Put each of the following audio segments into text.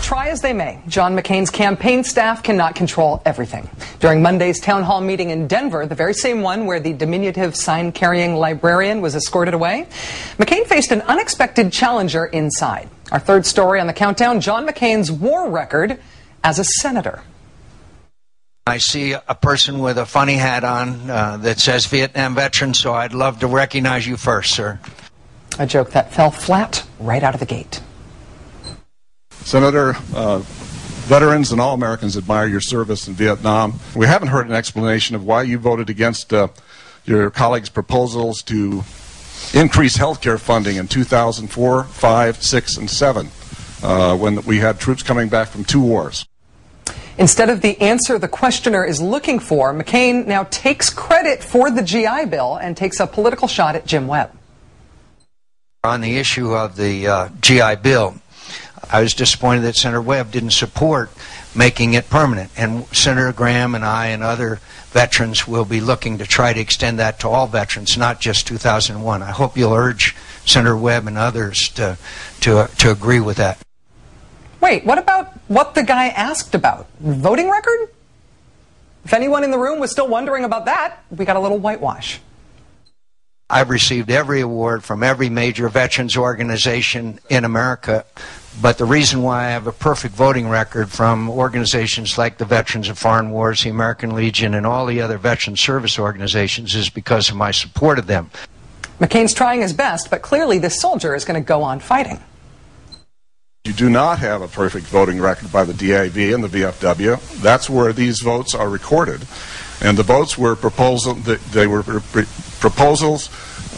try as they may, John McCain's campaign staff cannot control everything. During Monday's town hall meeting in Denver, the very same one where the diminutive sign-carrying librarian was escorted away, McCain faced an unexpected challenger inside. Our third story on the countdown, John McCain's war record as a senator. I see a person with a funny hat on that says Vietnam veteran, so I'd love to recognize you first, sir. A joke that fell flat right out of the gate. Senator, veterans and all Americans admire your service in Vietnam. We haven't heard an explanation of why you voted against your colleagues' proposals to increase health care funding in 2004, 5, 6, and 7, when we had troops coming back from 2 wars. Instead of the answer the questioner is looking for, McCain now takes credit for the GI Bill and takes a political shot at Jim Webb. On the issue of the GI Bill, I was disappointed that Senator Webb didn't support making it permanent. And Senator Graham and I and other veterans will be looking to try to extend that to all veterans, not just 2001. I hope you'll urge Senator Webb and others to agree with that. Wait, what about what the guy asked about? Voting record? If anyone in the room was still wondering about that, we got a little whitewash. I've received every award from every major veterans organization in America, but the reason why I have a perfect voting record from organizations like the Veterans of Foreign Wars, the American Legion, and all the other veteran service organizations is because of my support of them. McCain's trying his best, but clearly this soldier is going to go on fighting. You do not have a perfect voting record by the DAV and the VFW. That's where these votes are recorded. And the votes were proposals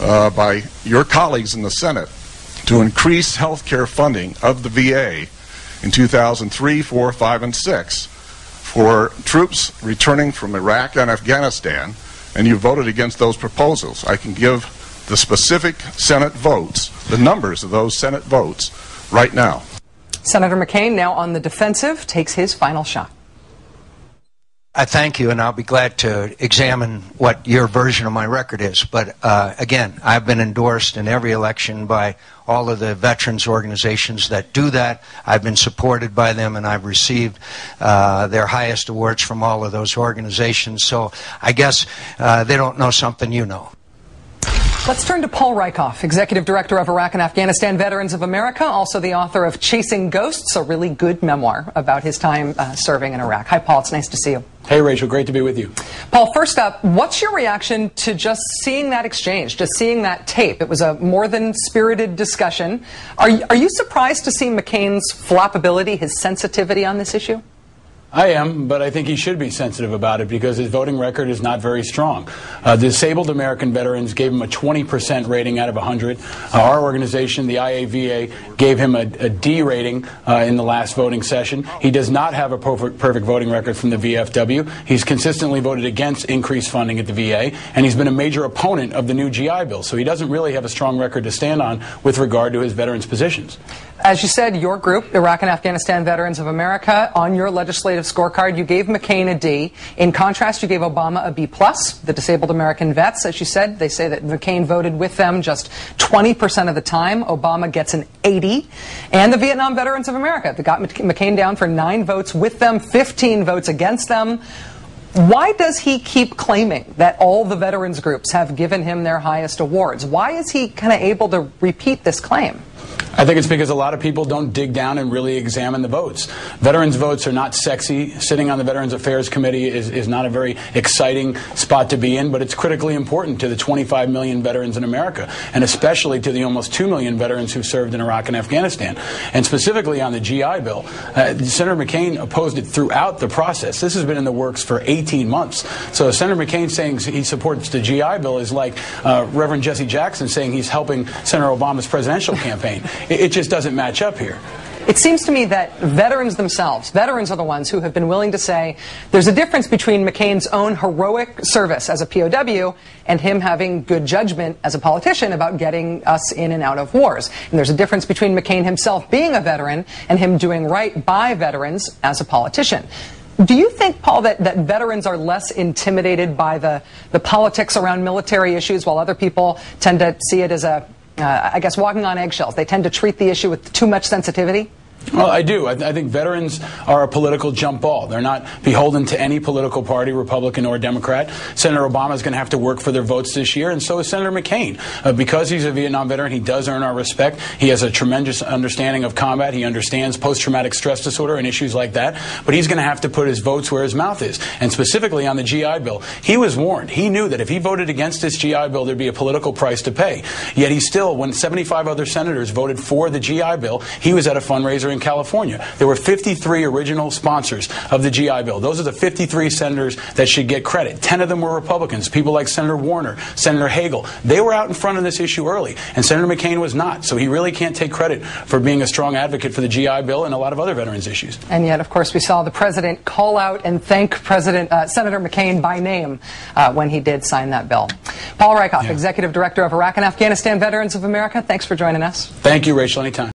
by your colleagues in the Senate to increase health care funding of the VA in 2003, 4, 5, and 6 for troops returning from Iraq and Afghanistan, and you voted against those proposals. I can give the specific Senate votes, the numbers of those Senate votes, right now. Senator McCain, now on the defensive, takes his final shot. I thank you, and I'll be glad to examine what your version of my record is. But again, I've been endorsed in every election by all of the veterans organizations that do that. I've been supported by them, and I've received their highest awards from all of those organizations. So I guess they don't know something you know. Let's turn to Paul Rieckhoff, Executive Director of Iraq and Afghanistan Veterans of America, also the author of Chasing Ghosts, a really good memoir about his time serving in Iraq. Hi, Paul. It's nice to see you. Hey, Rachel. Great to be with you. Paul, first up, what's your reaction to just seeing that exchange, just seeing that tape? It was a more than spirited discussion. Are you surprised to see McCain's floppability, his sensitivity on this issue? I am, but I think he should be sensitive about it because his voting record is not very strong. Disabled American veterans gave him a 20% rating out of 100. Our organization, the IAVA, gave him a D rating in the last voting session. He does not have a perfect voting record from the VFW. He's consistently voted against increased funding at the VA, and he's been a major opponent of the new GI Bill. So he doesn't really have a strong record to stand on with regard to his veterans' positions. As you said, your group, Iraq and Afghanistan Veterans of America, on your legislative scorecard, you gave McCain a D. In contrast, you gave Obama a B+. The disabled American vets, as you said, they say that McCain voted with them just 20% of the time. Obama gets an 80. And the Vietnam Veterans of America, that got McCain down for 9 votes with them, 15 votes against them. Why does he keep claiming that all the veterans groups have given him their highest awards? Why is he kind of able to repeat this claim? I think it's because a lot of people don't dig down and really examine the votes. Veterans' votes are not sexy. Sitting on the Veterans Affairs Committee is not a very exciting spot to be in, but it's critically important to the 25 million veterans in America, and especially to the almost 2 million veterans who served in Iraq and Afghanistan. And specifically on the GI Bill, Senator McCain opposed it throughout the process. This has been in the works for 18 months. So Senator McCain saying he supports the GI Bill is like Reverend Jesse Jackson saying he's helping Senator Obama's presidential campaign. It just doesn't match up here. It seems to me that veterans themselves, veterans are the ones who have been willing to say there's a difference between McCain's own heroic service as a POW and him having good judgment as a politician about getting us in and out of wars. And there's a difference between McCain himself being a veteran and him doing right by veterans as a politician. Do you think, Paul, that veterans are less intimidated by the politics around military issues while other people tend to see it as a I guess walking on eggshells? They tend to treat the issue with too much sensitivity? Well, I do. I think veterans are a political jump ball. They're not beholden to any political party, Republican or Democrat. Senator Obama is going to have to work for their votes this year, and so is Senator McCain. Because he's a Vietnam veteran, he does earn our respect. He has a tremendous understanding of combat. He understands post-traumatic stress disorder and issues like that. But he's going to have to put his votes where his mouth is. And specifically on the GI Bill, he was warned. He knew that if he voted against this GI Bill, there'd be a political price to pay. Yet he still, when 75 other senators voted for the GI Bill, he was at a fundraiser in California. There were 53 original sponsors of the GI Bill. Those are the 53 senators that should get credit. 10 of them were Republicans, people like Senator Warner, Senator Hagel. They were out in front of this issue early, and Senator McCain was not. So he really can't take credit for being a strong advocate for the GI Bill and a lot of other veterans issues. And yet, of course, we saw the president call out and thank Senator McCain by name when he did sign that bill. Paul Reichoff, Executive Director of Iraq and Afghanistan Veterans of America, thanks for joining us. Thank you, Rachel. Anytime.